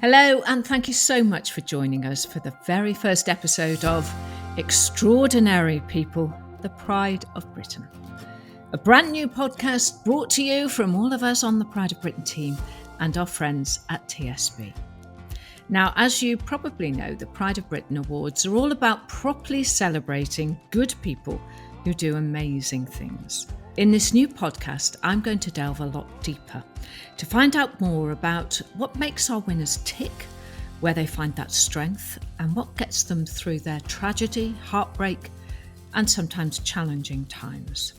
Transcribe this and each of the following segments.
Hello, and thank you so much for joining us for the very first episode of Extraordinary People, the Pride of Britain. A brand new podcast brought to you from all of us on the Pride of Britain team and our friends at TSB. Now, as you probably know, the Pride of Britain Awards are all about properly celebrating good people who do amazing things. In this new podcast, I'm going to delve a lot deeper to find out more about what makes our winners tick, where they find that strength, and what gets them through their tragedy, heartbreak, and sometimes challenging times.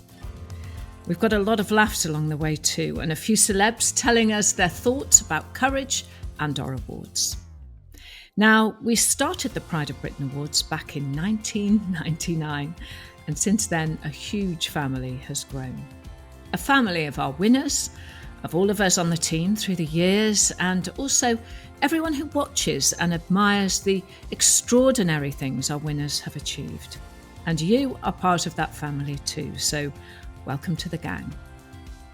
We've got a lot of laughs along the way too, and a few celebs telling us their thoughts about courage and our awards. Now, we started the Pride of Britain Awards back in 1999, and since then a huge family has grown. A family of our winners, of all of us on the team through the years, and also everyone who watches and admires the extraordinary things our winners have achieved. And you are part of that family too, so welcome to the gang.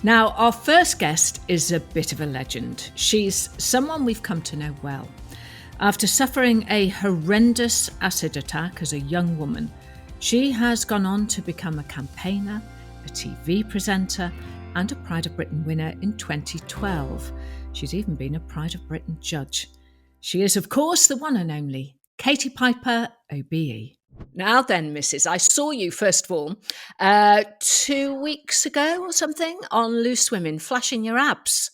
Now, our first guest is a bit of a legend. She's someone we've come to know well. After suffering a horrendous acid attack as a young woman, she has gone on to become a campaigner, a TV presenter, and a Pride of Britain winner in 2012. She's even been a Pride of Britain judge. She is, of course, the one and only Katie Piper OBE. Now then, Mrs., I saw you, first of all, 2 weeks ago or something on Loose Women, flashing your abs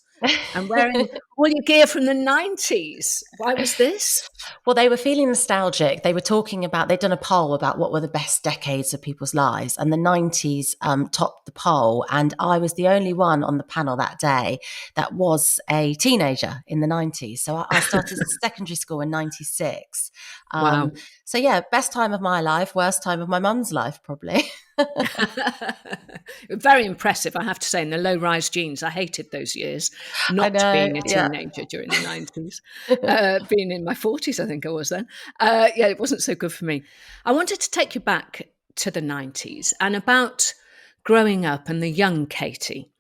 and wearing all your gear from the 90s. Why was this? Well, they were feeling nostalgic. They were talking about, they'd done a poll about what were the best decades of people's lives, and the 90s topped the poll. And I was the only one on the panel that day that was a teenager in the 90s. So I started secondary school in 96. Wow. So yeah, best time of my life, worst time of my mum's life, probably. Very impressive, I have to say, in the low-rise jeans. I hated those years, not being a teenager during the 90s. Being in my 40s, I think I was then. It wasn't so good for me. I wanted to take you back to the 90s and about growing up and the young Katie,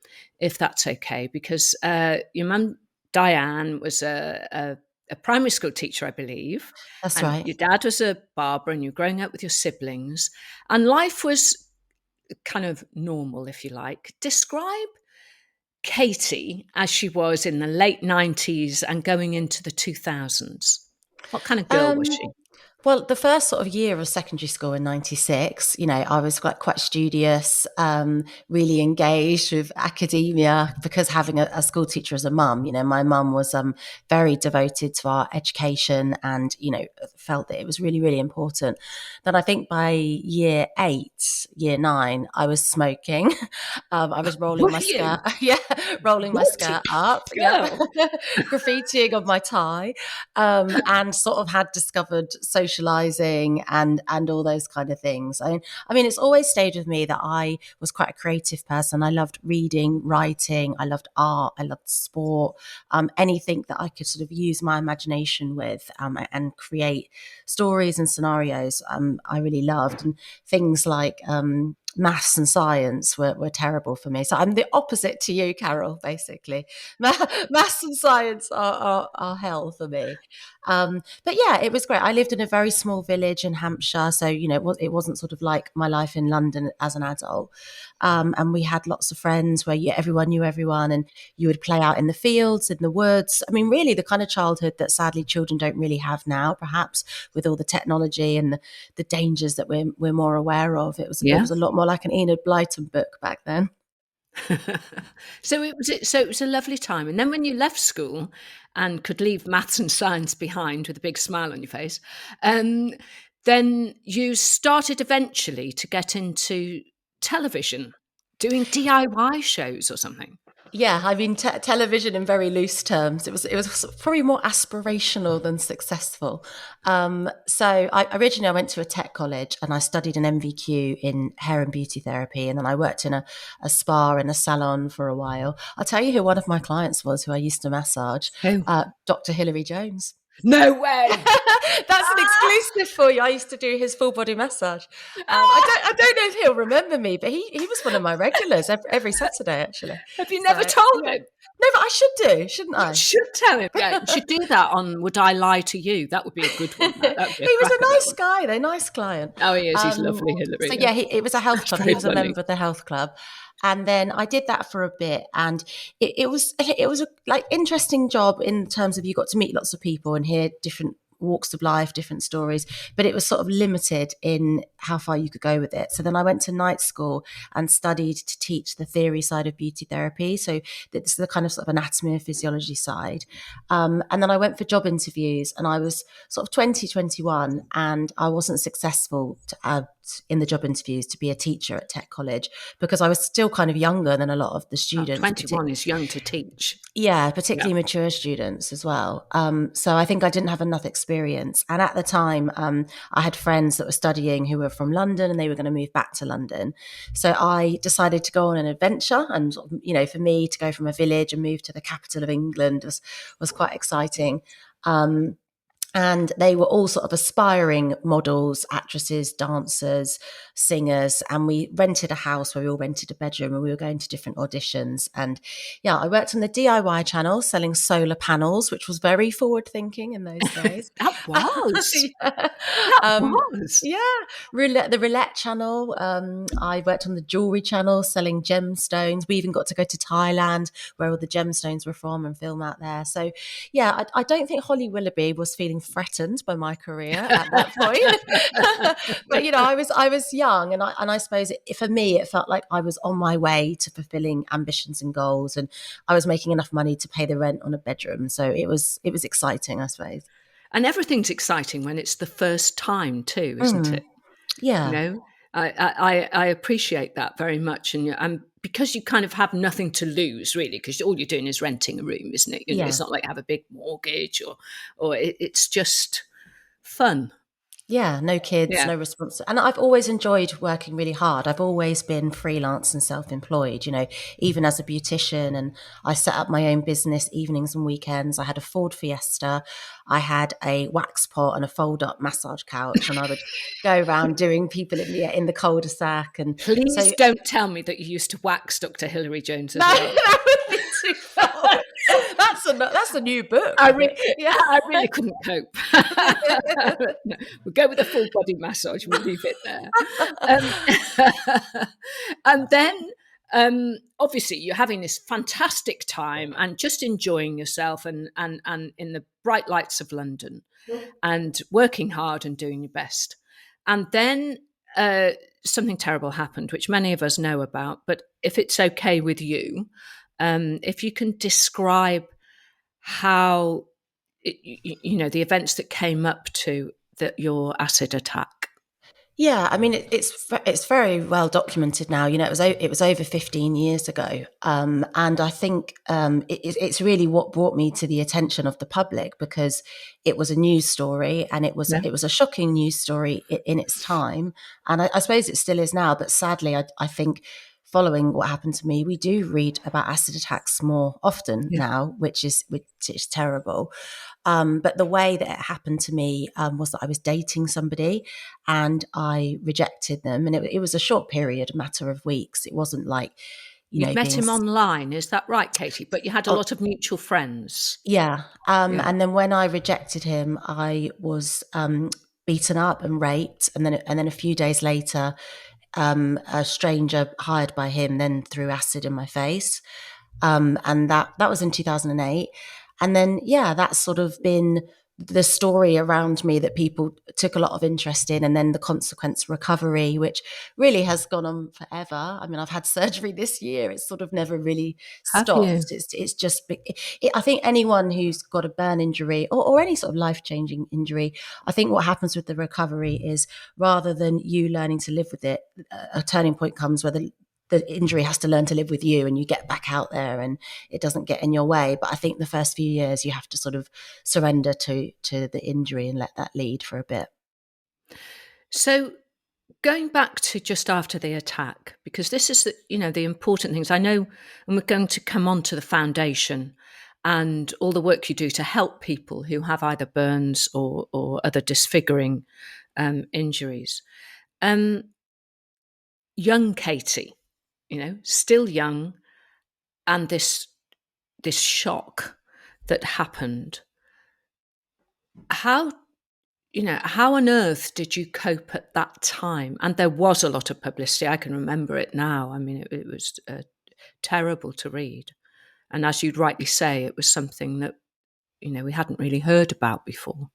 if that's okay, because your mum, Diane, was a primary school teacher, I believe. That's and right. Your dad was a barber and you're growing up with your siblings. And life was kind of normal, if you like. Describe Katie as she was in the late 90s and going into the 2000s. What kind of girl was she? Well, the first sort of year of secondary school in 96, I was quite studious, really engaged with academia because having a school teacher as a mum, my mum was very devoted to our education and, felt that it was really, really important. Then I think by year 9, I was smoking. I was rolling my skirt. Yeah, rolling my skirt up. Yeah. Graffitiing on my tie. And sort of had discovered socializing and all those kind of things. I mean, it's always stayed with me that I was quite a creative person. I loved reading, writing. I loved art. I loved sport. Anything that I could sort of use my imagination with and create stories and scenarios. I really loved, and things like maths and science were terrible for me. So I'm the opposite to you, Carol, basically. Maths and science are hell for me. But yeah, it was great. I lived in a very small village in Hampshire. So, it wasn't sort of like my life in London as an adult. And we had lots of friends where everyone knew everyone and you would play out in the fields, in the woods. I mean, really the kind of childhood that sadly children don't really have now, perhaps with all the technology and the dangers that we're more aware of. It was a lot more like an Enid Blyton book back then. So it was a lovely time. And then when you left school and could leave maths and science behind with a big smile on your face, then you started eventually to get into television, doing DIY shows or something. Yeah, I mean, television in very loose terms. It was probably more aspirational than successful. So originally I went to a tech college and I studied an MVQ in hair and beauty therapy, and then I worked in a spa and a salon for a while. I'll tell you who one of my clients was, who I used to massage, Who? Dr. Hilary Jones. No way. That's an exclusive for you. I used to do his full body massage. I don't know if he'll remember me, but he was one of my regulars every Saturday, actually. Have you So, never told him? No, but I should do, shouldn't I? You should tell him. Yeah, you should do that on Would I Lie to You? That would be a good one. That would be a He was cracker, a that nice one. guy, though, nice client. Oh, he is. He's lovely, Hilary. So yeah, it was a health club. He was Very a funny. member of the health club, and then I did that for a bit, and it was a like interesting job in terms of you got to meet lots of people and hear different walks of life, different stories, but it was sort of limited in how far you could go with it. So then I went to night school and studied to teach the theory side of beauty therapy. So it's the kind of sort of anatomy and physiology side. And then I went for job interviews, and I was sort of 2021, and I wasn't successful in the job interviews to be a teacher at Tech College because I was still kind of younger than a lot of the students. 21 is young to teach. Yeah, particularly mature students as well. So I think I didn't have enough experience. And at the time, I had friends that were studying who were from London, and they were going to move back to London. So I decided to go on an adventure. And, for me to go from a village and move to the capital of England was quite exciting. And they were all sort of aspiring models, actresses, dancers, singers. And we rented a house where we all rented a bedroom, and we were going to different auditions. And yeah, I worked on the DIY channel selling solar panels, which was very forward thinking in those days. That was. Yeah. That was. Yeah. The roulette channel. I worked on the jewelry channel selling gemstones. We even got to go to Thailand where all the gemstones were from and film out there. So yeah, I don't think Holly Willoughby was feeling threatened by my career at that point. But I was young, and I suppose for me it felt like I was on my way to fulfilling ambitions and goals, and I was making enough money to pay the rent on a bedroom. So it was exciting, I suppose. And everything's exciting when it's the first time too, isn't it? Yeah. I appreciate that very much, and because you kind of have nothing to lose really, because all you're doing is renting a room, isn't it? It's not like you have a big mortgage or it's just fun. Yeah, no kids, no response. And I've always enjoyed working really hard. I've always been freelance and self-employed, even as a beautician. And I set up my own business evenings and weekends. I had a Ford Fiesta. I had a wax pot and a fold-up massage couch. And I would go around doing people in the cul-de-sac. And please don't tell me that you used to wax Dr. Hilary Jones as well. That would be too far. That's a new book. I really couldn't cope. No, we'll go with a full body massage. We'll leave it there. And then, obviously, you're having this fantastic time and just enjoying yourself and in the bright lights of London and working hard and doing your best. And then something terrible happened, which many of us know about. But if it's okay with you, if you can describe how, the events that came up to your acid attack. Yeah, I mean, it's very well documented now. It was over 15 years ago, and I think it's really what brought me to the attention of the public, because it was a news story, and it was a shocking news story in its time, and I suppose it still is now. But sadly, I think, following what happened to me, we do read about acid attacks more often now, which is terrible. But the way that it happened to me was that I was dating somebody and I rejected them. And it was a short period, a matter of weeks. It wasn't like, you met him online. Is that right, Katie? But you had a lot of mutual friends. Yeah. And then when I rejected him, I was beaten up and raped. And then a few days later, a stranger hired by him then threw acid in my face. And that was in 2008. And then, that's sort of been the story around me that people took a lot of interest in, and then the consequence recovery, which really has gone on forever. I mean, I've had surgery this year. It's sort of never really stopped. It's just, I think anyone who's got a burn injury or any sort of life-changing injury, I think what happens with the recovery is, rather than you learning to live with it, a turning point comes where the injury has to learn to live with you, and you get back out there and it doesn't get in your way. But I think the first few years you have to sort of surrender to the injury and let that lead for a bit. So going back to just after the attack, because this is the important things I know, and we're going to come on to the foundation. and all the work you do to help people who have either burns or other disfiguring injuries. Young Katie, still young, and this shock that happened. How on earth did you cope at that time? And there was a lot of publicity. I can remember it now. I mean, it was terrible to read. And as you'd rightly say, it was something that, we hadn't really heard about before.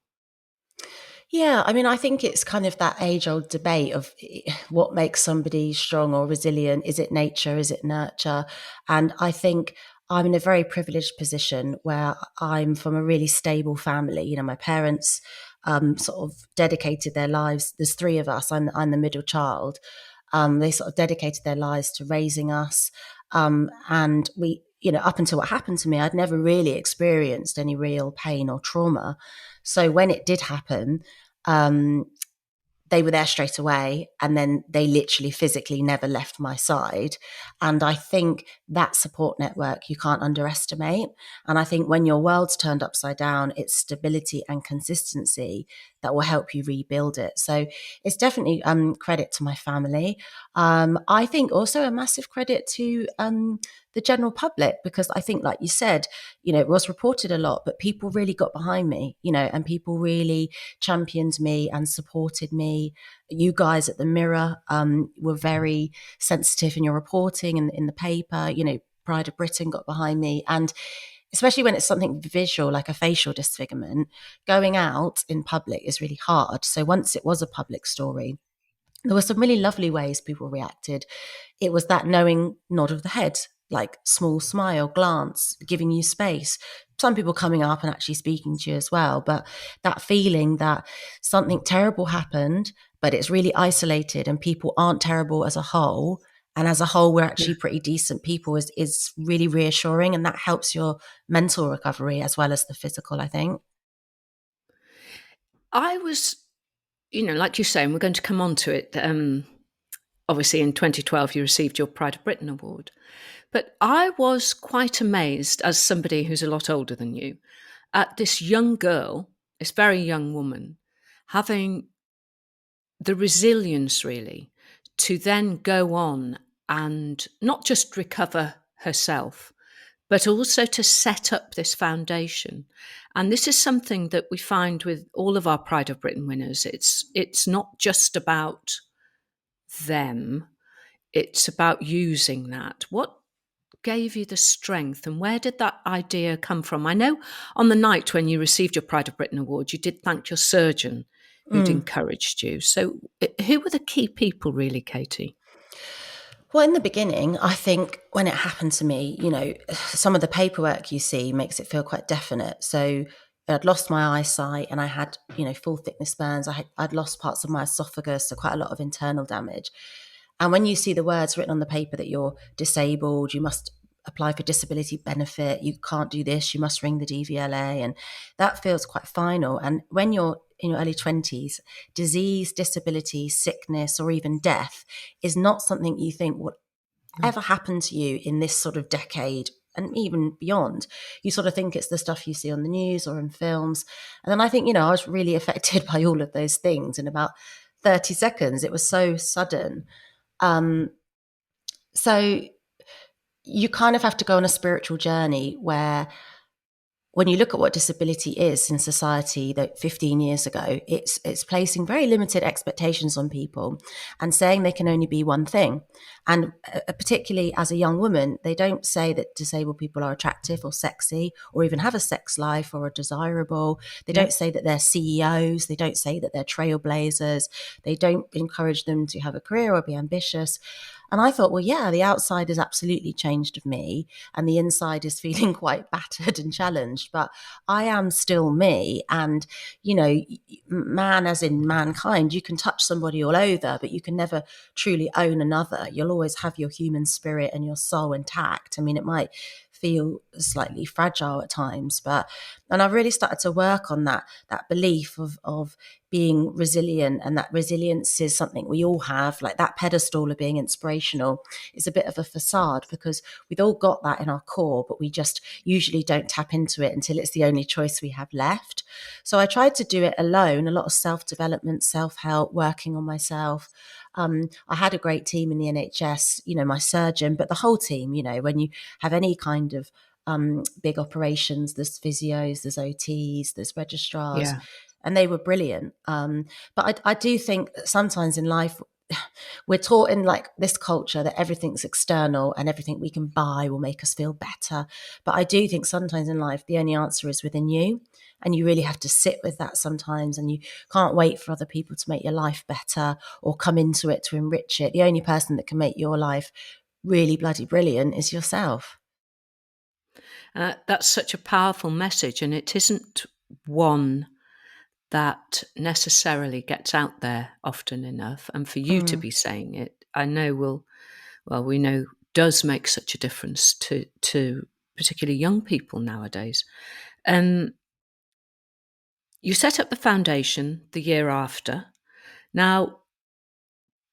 Yeah, I mean, I think it's kind of that age-old debate of what makes somebody strong or resilient. Is it nature? Is it nurture? And I think I'm in a very privileged position where I'm from a really stable family. My parents sort of dedicated their lives. There's three of us. I'm the middle child. They sort of dedicated their lives to raising us. And we, up until what happened to me, I'd never really experienced any real pain or trauma. So when it did happen, they were there straight away, and then they literally physically never left my side. And I think that support network you can't underestimate. And I think when your world's turned upside down, it's stability and consistency that will help you rebuild it. So it's definitely credit to my family. I think also a massive credit to the general public, because I think, like you said, it was reported a lot, but people really got behind me, and people really championed me and supported me. You guys at the Mirror were very sensitive in your reporting and in the paper. Pride of Britain got behind me. And especially when it's something visual, like a facial disfigurement, going out in public is really hard. So once it was a public story, there were some really lovely ways people reacted. It was that knowing nod of the head, like small smile, glance, giving you space. Some people coming up and actually speaking to you as well. But that feeling that something terrible happened, but it's really isolated and people aren't terrible as a whole. And as a whole, we're actually pretty decent people is really reassuring. And that helps your mental recovery as well as the physical, I think. I was, like you say, and we're going to come on to it. Obviously, in 2012, you received your Pride of Britain award. But I was quite amazed, as somebody who's a lot older than you, at this young girl, this very young woman, having the resilience, really, to then go on and not just recover herself, but also to set up this foundation. And this is something that we find with all of our Pride of Britain winners. It's not just about them, it's about using that. What gave you the strength, and where did that idea come from? I know on the night when you received your Pride of Britain award, you did thank your surgeon who'd encouraged you. So who were the key people, really, Katie? Well, in the beginning, I think when it happened to me, some of the paperwork you see makes it feel quite definite. So I'd lost my eyesight and I had, full thickness burns. I'd lost parts of my esophagus, so quite a lot of internal damage. And when you see the words written on the paper that you're disabled, you must apply for disability benefit, you can't do this, you must ring the DVLA, and that feels quite final. And when you're in your early 20s, disease, disability, sickness, or even death is not something you think will ever happen to you in this sort of decade and even beyond. You sort of think it's the stuff you see on the news or in films. And then I think, I was really affected by all of those things in about 30 seconds. It was so sudden. So you kind of have to go on a spiritual journey where when you look at what disability is in society, that 15 years ago, it's placing very limited expectations on people and saying they can only be one thing. And particularly as a young woman, they don't say that disabled people are attractive or sexy or even have a sex life or are desirable. They don't say that they're CEOs. They don't say that they're trailblazers. They don't encourage them to have a career or be ambitious. And I thought, well, yeah, the outside has absolutely changed of me and the inside is feeling quite battered and challenged, but I am still me. And, man as in mankind, you can touch somebody all over, but you can never truly own another. You'll always have your human spirit and your soul intact. I mean, it might feel slightly fragile at times. And I've really started to work on that belief of being resilient, and that resilience is something we all have. Like that pedestal of being inspirational is a bit of a facade, because we've all got that in our core, but we just usually don't tap into it until it's the only choice we have left. So I tried to do it alone, a lot of self-development, self-help, working on myself. I had a great team in the NHS, my surgeon, but the whole team, when you have any kind of big operations, there's physios, there's OTs, there's registrars, Yeah. and they were brilliant. But I do think that sometimes in life, we're taught in like this culture that everything's external and everything we can buy will make us feel better. But I do think sometimes in life, the only answer is within you. And you really have to sit with that sometimes. And you can't wait for other people to make your life better or come into it to enrich it. The only person that can make your life really bloody brilliant is yourself. That's such a powerful message, and it isn't one that necessarily gets out there often enough. And for you to Mm. be saying it, I know we know does make such a difference to particularly young people nowadays. You set up the foundation the year after. Now,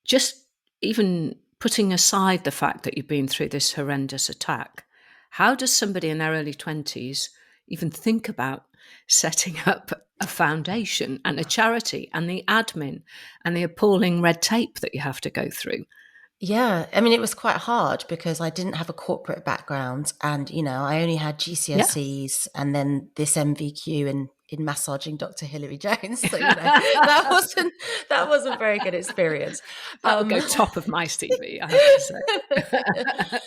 just even putting aside the fact that you've been through this horrendous attack, how does somebody in their early 20s even think about setting up a foundation and a charity and the admin and the appalling red tape that you have to go through? Yeah, I mean, it was quite hard because I didn't have a corporate background, and I only had Yeah. GCSEs and then this MVQ in massaging Dr. Hilary Jones. So that wasn't very good experience. That would Um, go top of my CV, I have to say.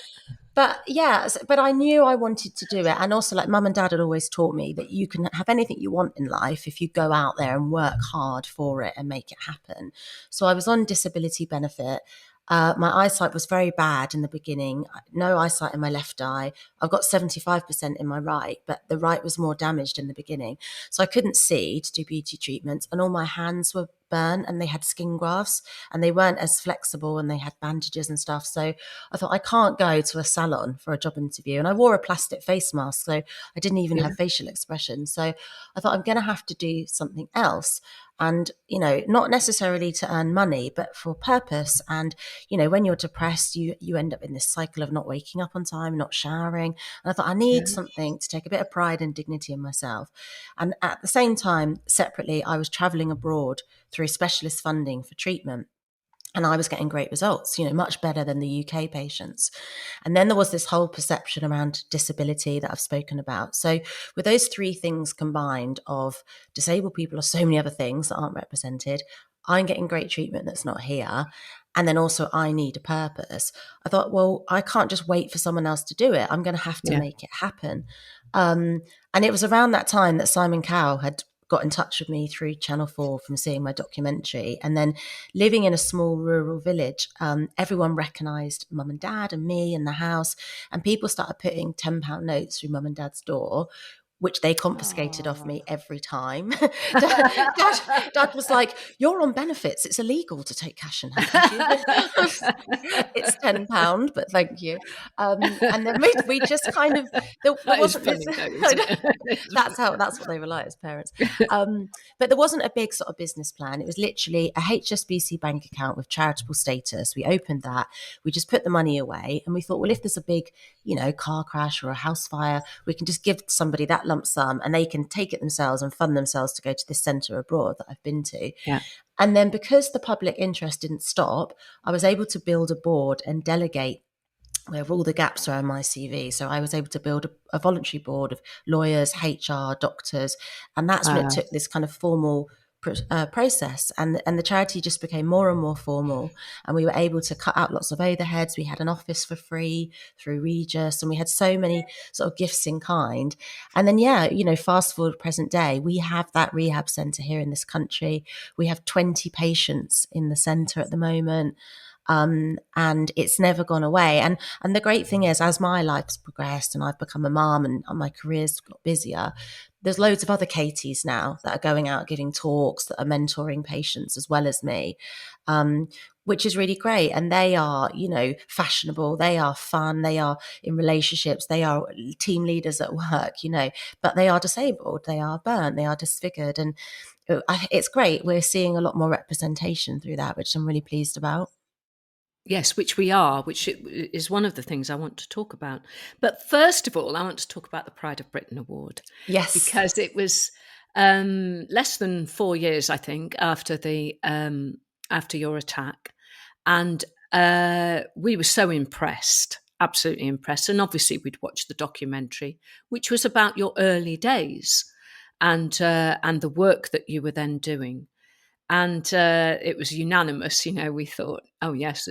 But yeah, but I knew I wanted to do it. And also, like, mum and dad had always taught me that you can have anything you want in life if you go out there and work hard for it and make it happen. So I was on disability benefit. My eyesight was very bad in the beginning. No eyesight in my left eye. I've got 75% in my right, but the right was more damaged in the beginning. So I couldn't see to do beauty treatments, and all my hands were burnt and they had skin grafts and they weren't as flexible and they had bandages and stuff. So I thought, I can't go to a salon for a job interview. And I wore a plastic face mask, so I didn't even Yeah. have facial expression. So I thought, I'm going to have to do something else. And, not necessarily to earn money, but for purpose. And, when you're depressed, you end up in this cycle of not waking up on time, not showering. And I thought, I need Yeah. something to take a bit of pride and dignity in myself. And at the same time, separately, I was traveling abroad through specialist funding for treatment. And I was getting great results, much better than the UK patients. And then there was this whole perception around disability that I've spoken about. So with those three things combined, of disabled people are so many other things that aren't represented, I'm getting great treatment that's not here, and then also I need a purpose. I thought, well, I can't just wait for someone else to do it. I'm going to have to Yeah. make it happen. And it was around that time that Simon Cowell had got in touch with me through Channel 4 from seeing my documentary. And then living in a small rural village, everyone recognised mum and dad and me and the house. And people started putting £10 notes through mum and dad's door, which they confiscated off me Oh. every time. Dad was like, "You're on benefits. It's illegal to take cash in hand." It's £10, but thank you. And then we just kind of, there That is wasn't this. funny though, isn't it? That's what they were like as parents. But there wasn't a big sort of business plan. It was literally a HSBC bank account with charitable status. We opened that. We just put the money away, and we thought, well, if there's a big, car crash or a house fire, we can just give somebody that lump sum and they can take it themselves and fund themselves to go to this centre abroad that I've been to. Yeah. And then because the public interest didn't stop, I was able to build a board and delegate where all the gaps are in my CV. So I was able to build a voluntary board of lawyers, HR, doctors, and that's when it Wow. took this kind of formal process, and the charity just became more and more formal, and we were able to cut out lots of overheads. We had an office for free through Regis, and we had so many sort of gifts in kind. And then fast forward present day, we have that rehab centre here in this country. We have 20 patients in the centre at the moment. And it's never gone away. And the great thing is, as my life's progressed and I've become a mum and my career's got busier, there's loads of other Katies now that are going out giving talks, that are mentoring patients as well as me, which is really great. And they are, fashionable, they are fun, they are in relationships, they are team leaders at work, but they are disabled, they are burnt, they are disfigured. And it's great. We're seeing a lot more representation through that, which I'm really pleased about. Yes, which we are, which is one of the things I want to talk about. But first of all, I want to talk about the Pride of Britain Award, Yes. because it was less than 4 years, I think, after your attack, and we were so impressed, absolutely impressed. And obviously, we'd watched the documentary, which was about your early days and the work that you were then doing. And it was unanimous, we thought, oh, yes,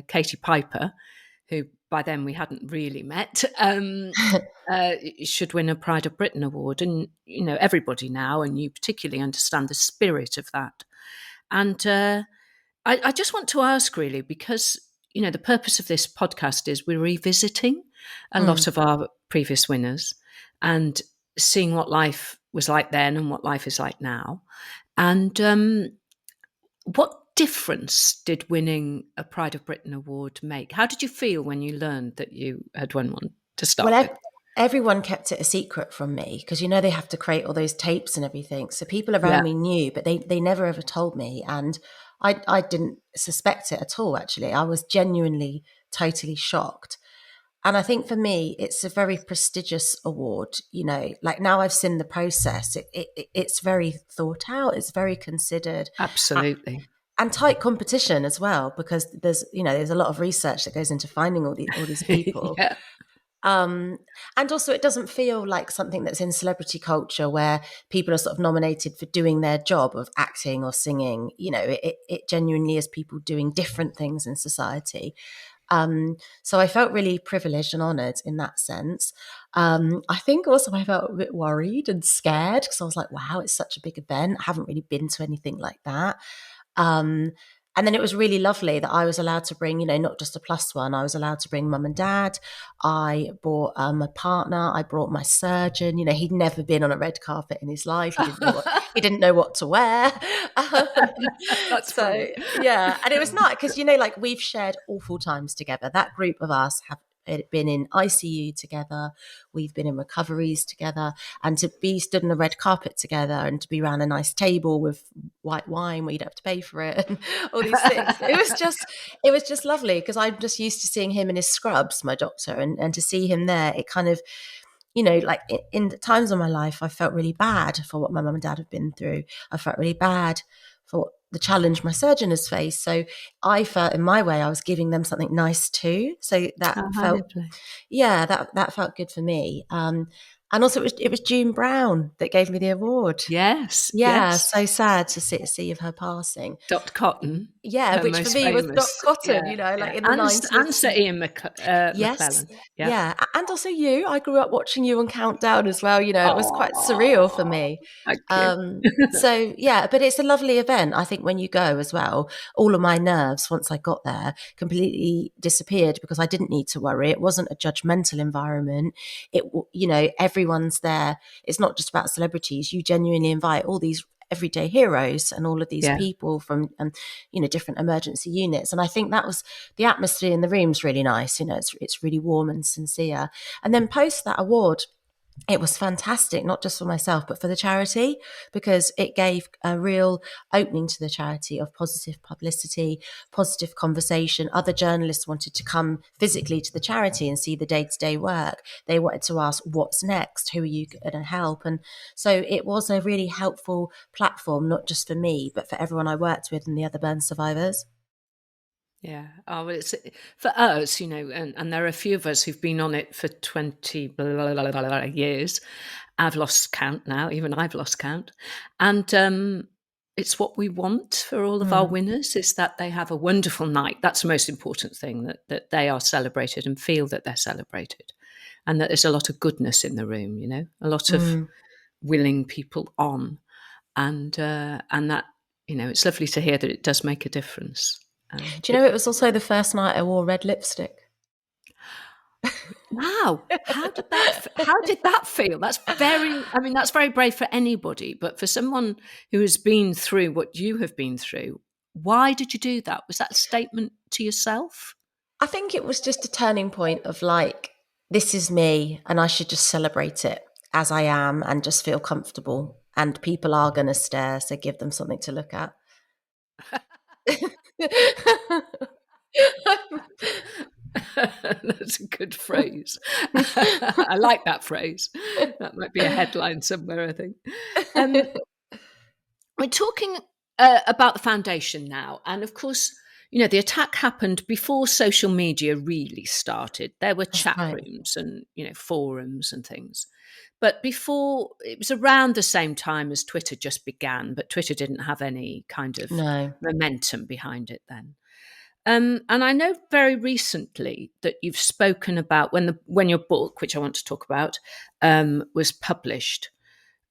Katie Piper, who by then we hadn't really met, should win a Pride of Britain award. And, everybody now, and you particularly, understand the spirit of that. And I just want to ask, really, because, the purpose of this podcast is we're revisiting a lot of our previous winners and seeing what life was like then and what life is like now. And what difference did winning a Pride of Britain award make? How did you feel when you learned that you had won one, to start with? Everyone kept it a secret from me because, they have to create all those tapes and everything. So people Yeah, around me knew, but they never ever told me. And I didn't suspect it at all, actually. I was genuinely, totally shocked. And I think for me, it's a very prestigious award. Like now I've seen the process. It's very thought out. It's very considered, absolutely. and tight competition as well, because there's a lot of research that goes into finding all these people. Yeah, And also, it doesn't feel like something that's in celebrity culture where people are sort of nominated for doing their job of acting or singing. It genuinely is people doing different things in society. So I felt really privileged and honoured in that sense. I think also I felt a bit worried and scared because I was like, wow, it's such a big event. I haven't really been to anything like that. Um, and then it was really lovely that I was allowed to bring, not just a plus one. I was allowed to bring mum and dad. I brought my partner. I brought my surgeon. He'd never been on a red carpet in his life. He didn't know what to wear. Um, that's so funny. yeah, and it was nice because like we've shared awful times together. That group of us have been in ICU together. We've been in recoveries together, and to be stood on the red carpet together and to be around a nice table with white wine where you'd have to pay for it and all these things. It was just lovely because I'm just used to seeing him in his scrubs, my doctor, and to see him there, it kind of, like in the times of my life, I felt really bad for what my mum and dad have been through. I felt really bad for the challenge my surgeon has faced. So I felt in my way, I was giving them something nice too. So that Oh, how felt, lovely. yeah, that felt good for me. And also it was June Brown that gave me the award. Yes, Yeah, yes. so sad to see of her passing. Dot Cotton, Yeah, her which for most me was Dot famous. Cotton, Yeah, like yeah. in the And 90s. Sir Ian Yes. McClellan. Yeah. Yeah. And also you. I grew up watching you on Countdown as well. It was quite surreal for Oh, me. thank you. So yeah, but it's a lovely event. I think when you go as well, all of my nerves once I got there completely disappeared because I didn't need to worry. It wasn't a judgmental environment. Everyone's there. It's not just about celebrities. You genuinely invite all these everyday heroes and all of these Yeah. people from different emergency units, and I think that was the atmosphere in the room's really nice. It's really warm and sincere. And then post that award, it was fantastic, not just for myself, but for the charity, because it gave a real opening to the charity of positive publicity, positive conversation. Other journalists wanted to come physically to the charity and see the day-to-day work. They wanted to ask, what's next? Who are you going to help? And so it was a really helpful platform, not just for me, but for everyone I worked with and the other burn survivors. Yeah. Oh, well, it's for us, and there are a few of us who've been on it for 20 blah, blah, blah, blah, years. I've lost count now. Even I've lost count. And it's what we want for all of our Mm, winners is that they have a wonderful night. That's the most important thing, that they are celebrated and feel that they're celebrated. And that there's a lot of goodness in the room, a lot of mm. willing people on. And that, it's lovely to hear that it does make a difference. Do you know it was also the first night I wore red lipstick? Wow, how did that feel? That's very brave for anybody, but for someone who has been through what you have been through, why did you do that? Was that a statement to yourself? I think it was just a turning point of like, this is me and I should just celebrate it as I am and just feel comfortable. And people are going to stare, so give them something to look at. That's a good phrase. I like that phrase. That might be a headline somewhere, I think. We're talking about the foundation now. And of course, the attack happened before social media really started. There were That's chat right. rooms and, forums and things. But before, it was around the same time as Twitter just began, but Twitter didn't have any kind of No. momentum behind it then. And I know very recently that you've spoken about when your book, which I want to talk about, was published,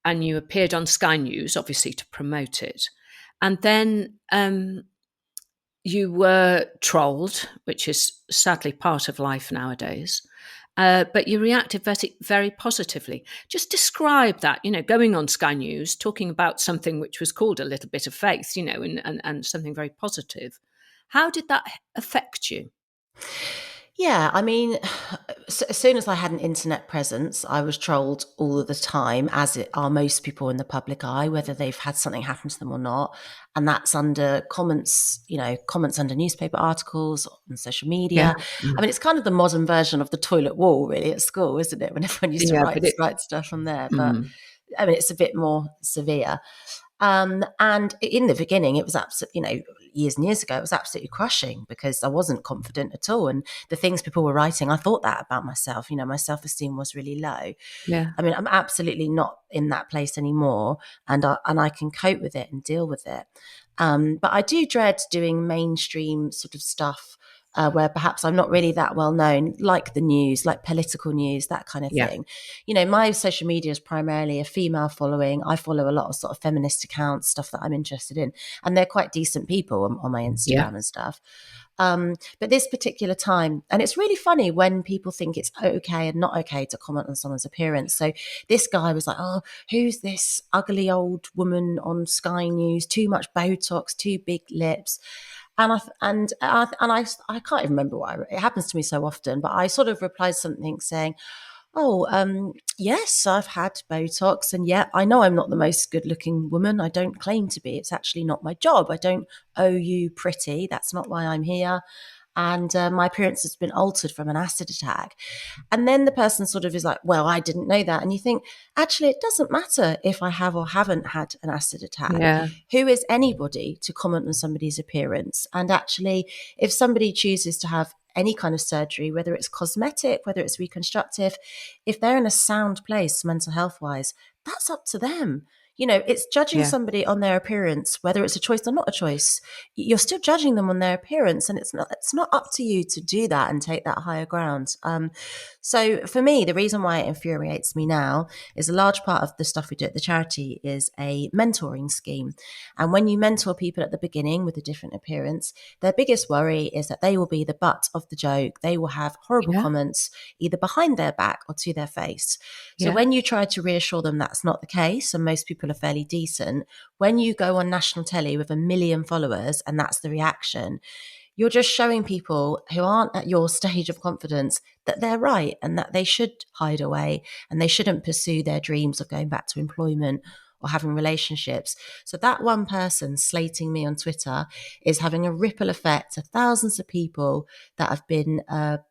and you appeared on Sky News, obviously to promote it, and then you were trolled, which is sadly part of life nowadays. But you reacted very, very positively. Just describe that, going on Sky News, talking about something which was called a little bit of faith, and something very positive. How did that affect you? Yeah, I mean, as soon as I had an internet presence, I was trolled all of the time, as it are most people in the public eye, whether they've had something happen to them or not. And that's under comments, comments under newspaper articles, on social Yeah, media. I mean, it's kind of the modern version of the toilet wall, really, at school, isn't it? When everyone used to yeah, write stuff on there. But mm, I mean, it's a bit more severe. And in the beginning, it was absolutely, years and years ago, it was absolutely crushing because I wasn't confident at all. And the things people were writing, I thought that about myself. My self-esteem was really low. yeah, I mean, I'm absolutely not in that place anymore, and I can cope with it and deal with it. But I do dread doing mainstream sort of stuff where perhaps I'm not really that well known, like the news, like political news, that kind of yeah, thing. My social media is primarily a female following. I follow a lot of sort of feminist accounts, stuff that I'm interested in, and they're quite decent people on my yeah, Instagram and stuff. But this particular time, and it's really funny when people think it's okay and not okay to comment on someone's appearance. So this guy was like, "Oh, who's this ugly old woman on Sky News? Too much Botox, too big lips." And I can't even remember why it happens to me so often, but I sort of replied something saying, "Oh, yes, I've had Botox, and yeah, I know I'm not the most good-looking woman. I don't claim to be. It's actually not my job. I don't owe you pretty. That's not why I'm here. And my appearance has been altered from an acid attack." And then the person sort of is like, "Well, I didn't know that." And you think, actually, it doesn't matter if I have or haven't had an acid attack. yeah, Who is anybody to comment on somebody's appearance? And actually, if somebody chooses to have any kind of surgery, whether it's cosmetic, whether it's reconstructive, if they're in a sound place mental health wise, that's up to them. It's judging yeah, somebody on their appearance, whether it's a choice or not a choice. You're still judging them on their appearance, and it's not up to you to do that and take that higher ground. So for me, the reason why it infuriates me now is a large part of the stuff we do at the charity is a mentoring scheme. And when you mentor people at the beginning with a different appearance, their biggest worry is that they will be the butt of the joke. They will have horrible yeah, comments either behind their back or to their face. So yeah, when you try to reassure them that's not the case, and most people are fairly decent, when you go on national telly with 1 million followers and that's the reaction, you're just showing people who aren't at your stage of confidence that they're right and that they should hide away and they shouldn't pursue their dreams of going back to employment or having relationships. So that one person slating me on Twitter is having a ripple effect to thousands of people that have been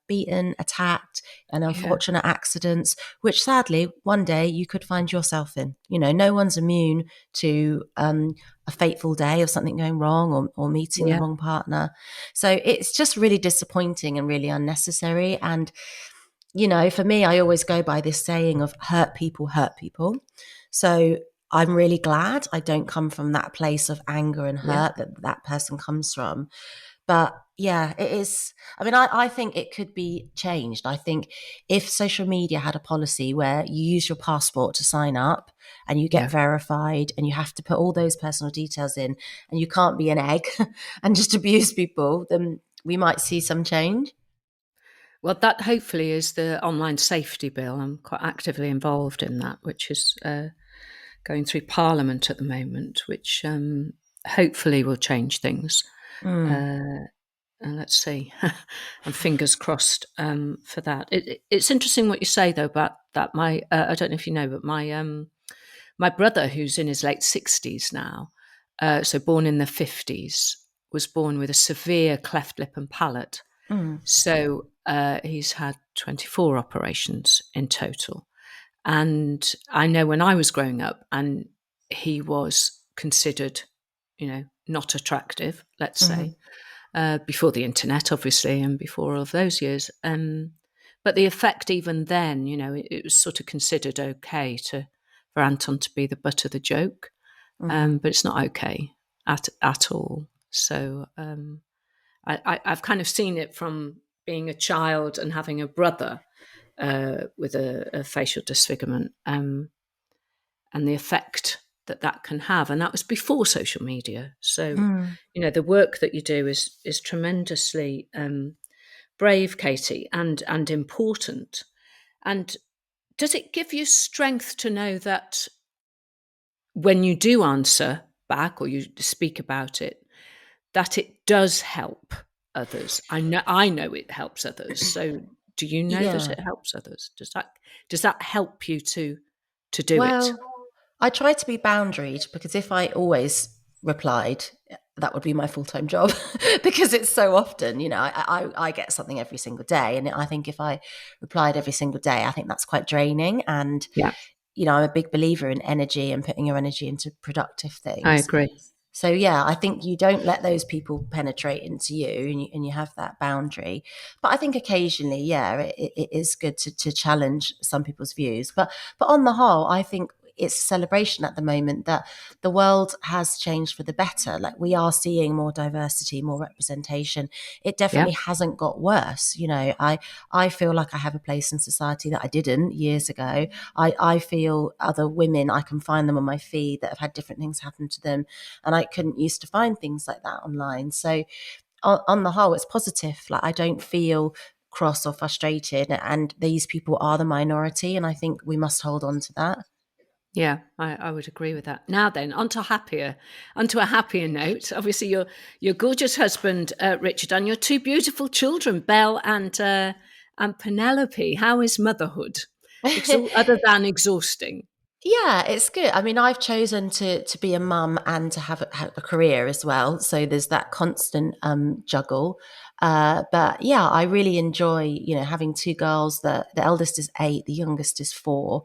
beaten, attacked, and yeah, unfortunate accidents, which sadly one day you could find yourself in. No one's immune to a fateful day of something going wrong or meeting the yeah, wrong partner. So it's just really disappointing and really unnecessary. And for me, I always go by this saying of hurt people hurt people. So I'm really glad I don't come from that place of anger and yeah, hurt that person comes from. But yeah, it is. I mean, I think it could be changed. I think if social media had a policy where you use your passport to sign up and you get Yeah. verified and you have to put all those personal details in and you can't be an egg and just abuse people, then we might see some change. Well, that hopefully is the online safety bill. I'm quite actively involved in that, which is going through Parliament at the moment, which hopefully will change things. Mm, Let's see. And fingers crossed for that. It's interesting what you say though about that. I don't know if you know, but my brother, who's in his late 60s now, so born in the 50s, was born with a severe cleft lip and palate. mm, So he's had 24 operations in total. And I know when I was growing up, and he was considered, not attractive, let's say, mhm, before the internet, obviously, and before all of those years. But the effect, even then, it was sort of considered okay for Anton to be the butt of the joke, mhm, but it's not okay at all. So I've kind of seen it from being a child and having a brother with a facial disfigurement, and the effect that can have. And that was before social media. So, mm. the work that you do is tremendously brave, Katie, and important. And does it give you strength to know that when you do answer back or you speak about it, that it does help others? I know it helps others. So do you know that Yeah. it helps others? Does that help you to do it? Well, I try to be boundaried because if I always replied, that would be my full time job because it's so often, I get something every single day. And I think if I replied every single day, I think that's quite draining. And, Yeah, I'm a big believer in energy and putting your energy into productive I things. agree. So yeah, I think you don't let those people penetrate into you, and you have that boundary. But I think occasionally, yeah, it is good to challenge some people's views. But on the whole, I think it's a celebration at the moment that the world has changed for the better. Like we are seeing more diversity, more representation. It Yeah, definitely hasn't got worse. I feel like I have a place in society that I didn't years ago. I feel other women, I can find them on my feed that have had different things happen to them, and I couldn't used to find things like that online. So on the whole, it's positive. Like I don't feel cross or frustrated, and these people are the minority, and I think we must hold on to that. yeah, I would agree with that. Now then, onto a happier note. Obviously, your gorgeous husband, Richard, and your two beautiful children, Belle and Penelope. How is motherhood? Other than exhausting. Yeah, it's good. I mean, I've chosen to be a mum and to have a career as well. So there's that constant juggle. But yeah, I really enjoy, having two girls. The eldest is 8, the youngest is 4.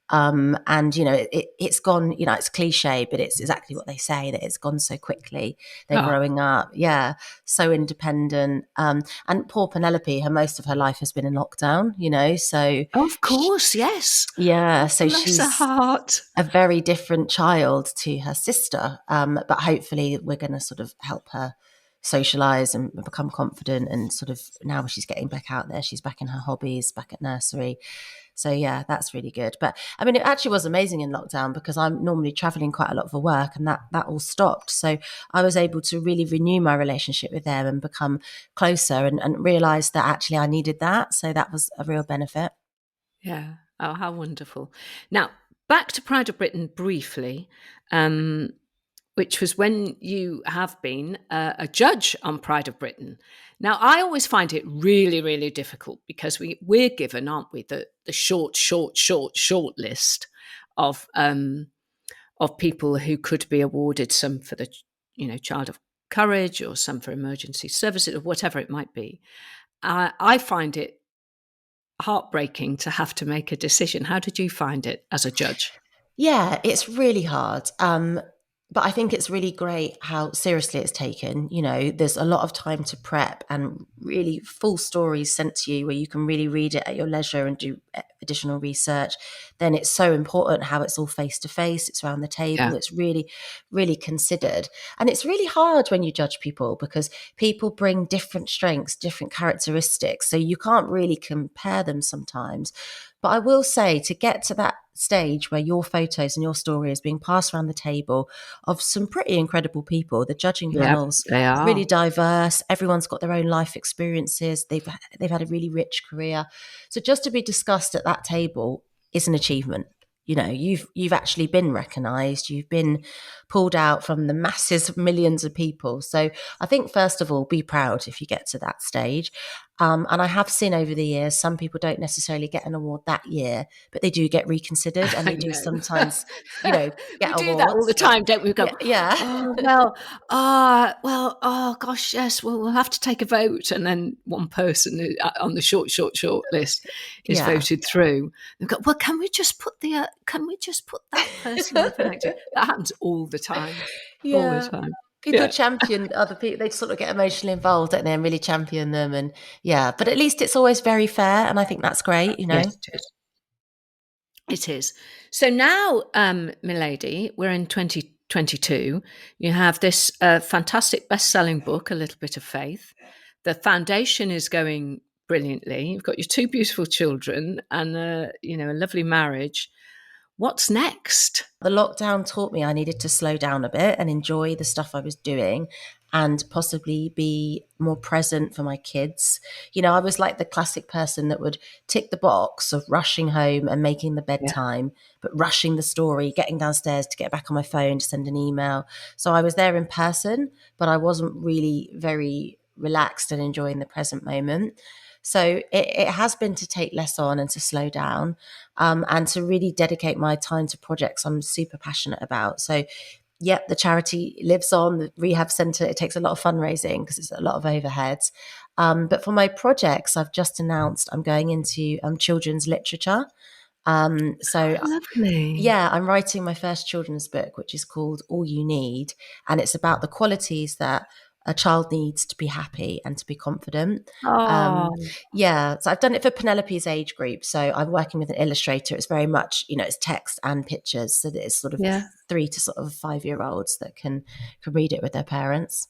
And it's gone, it's cliche, but it's exactly what they say, that it's gone so quickly. They're Oh, growing up, yeah, so independent. And poor Penelope, most of her life has been in lockdown, so of sh course, yes. yeah, so Bless her she's heart. a very different child to her sister. But hopefully, we're going to sort of help her socialize and become confident. And sort of now she's getting back out there, she's back in her hobbies, back at nursery. So, yeah, that's really good. But I mean, it actually was amazing in lockdown because I'm normally traveling quite a lot for work, and that all stopped. So, I was able to really renew my relationship with them and become closer, and realize that actually I needed that. So, that was a real benefit. Yeah. Oh, how wonderful. Now, back to Pride of Britain briefly, um, which was when you have been a judge on Pride of Britain. Now, I always find it really, really difficult because we're given, aren't we, the short list of people who could be awarded, some for the Child of Courage, or some for emergency services, or whatever it might be. I find it heartbreaking to have to make a decision. How did you find it as a judge? Yeah, it's really hard. But I think it's really great how seriously it's taken. You know, there's a lot of time to prep and really full stories sent to you where you can really read it at your leisure and do additional research. Then it's so important how it's all face to face, it's around the table, Yeah. it's really, really considered. And it's really hard when you judge people because people bring different strengths, different characteristics. So you can't really compare them sometimes. But I will say, to get to that stage where your photos and your story is being passed around the table of some pretty incredible people, the judging Yeah, panels they are. really diverse. Everyone's got their own life experiences. They've had a really rich career. So just to be discussed at that table is an achievement. You know, you've actually been recognized. You've been pulled out from the masses of millions of people. So I think, first of all, be proud if you get to that stage. And I have seen over the years, some people don't necessarily get an award that year, but they do get reconsidered, and they I do know. sometimes, you know, We get do that all the awards. time, don't we? We go, Yeah, yeah, oh, oh, gosh, yes, well, we'll have to take a vote. And then one person on the short list is yeah, voted through. They go, well, can we just put that person with an actor? That happens all the time, all the yeah. time. People Yeah. champion other people. They sort of get emotionally involved, don't they, and really champion them. And yeah, but at least it's always very fair, and I think that's great. You Yes, know. it is. It is. So now, milady, we're in 2022. You have this fantastic best-selling book, A Little Bit of Faith. The foundation is going brilliantly. You've got your two beautiful children and a lovely marriage. What's next? The lockdown taught me I needed to slow down a bit and enjoy the stuff I was doing and possibly be more present for my kids. You know, I was like the classic person that would tick the box of rushing home and making the Yeah. bedtime, but rushing the story, getting downstairs to get back on my phone to send an email. So I was there in person, but I wasn't really very relaxed and enjoying the present moment. So it has been to take less on and to slow down, and to really dedicate my time to projects I'm super passionate about. So, yep, the charity lives on, the rehab centre. It takes a lot of fundraising because it's a lot of overheads. But for my projects, I've just announced I'm going into children's literature. So Lovely. yeah, I'm writing my first children's book, which is called All You Need. And it's about the qualities that a child needs to be happy and to be confident. Um, Oh, yeah, so I've done it for Penelope's age group. So I'm working with an illustrator. It's very much, it's text and pictures. So that it's sort of yeah. 3 to sort of 5 year olds that can read it with their parents.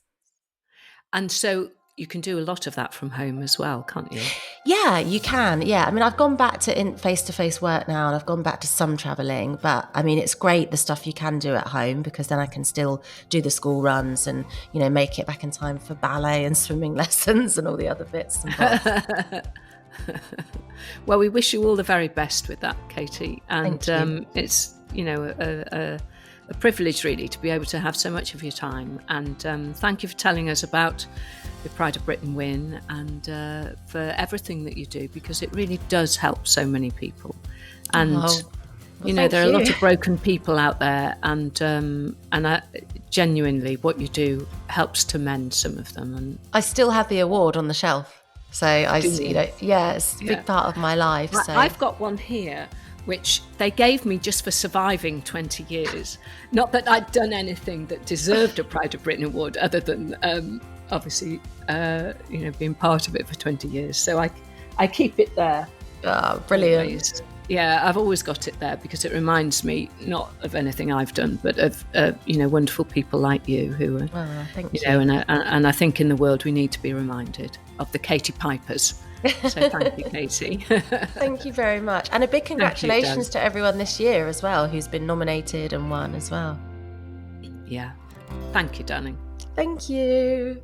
And so you can do a lot of that from home as well, can't you? Yeah, you can. Yeah. I mean, I've gone back to face-to-face work now, and I've gone back to some traveling, but I mean, it's great the stuff you can do at home because then I can still do the school runs and, make it back in time for ballet and swimming lessons and all the other bits and bobs. Well, we wish you all the very best with that, Katie. And Thank you. it's, a privilege really to be able to have so much of your time. And thank you for telling us about the Pride of Britain win and for everything that you do, because it really does help so many people. And there are a lot of broken people out there, and genuinely, what you do helps to mend some of them. And I still have the award on the shelf. So it's a big part of my life. So I've got one here, which they gave me just for surviving 20 years. Not that I'd done anything that deserved a Pride of Britain award, other than obviously, being part of it for 20 years. So I keep it there. Oh, brilliant. Always. Yeah, I've always got it there because it reminds me not of anything I've done, but of wonderful people like you who are, thank you. And I think in the world we need to be reminded of the Katie Pipers. So thank you, Katie. Thank you very much, and a big congratulations to everyone this year as well who's been nominated and won as well. Yeah, thank you, darling. Thank you.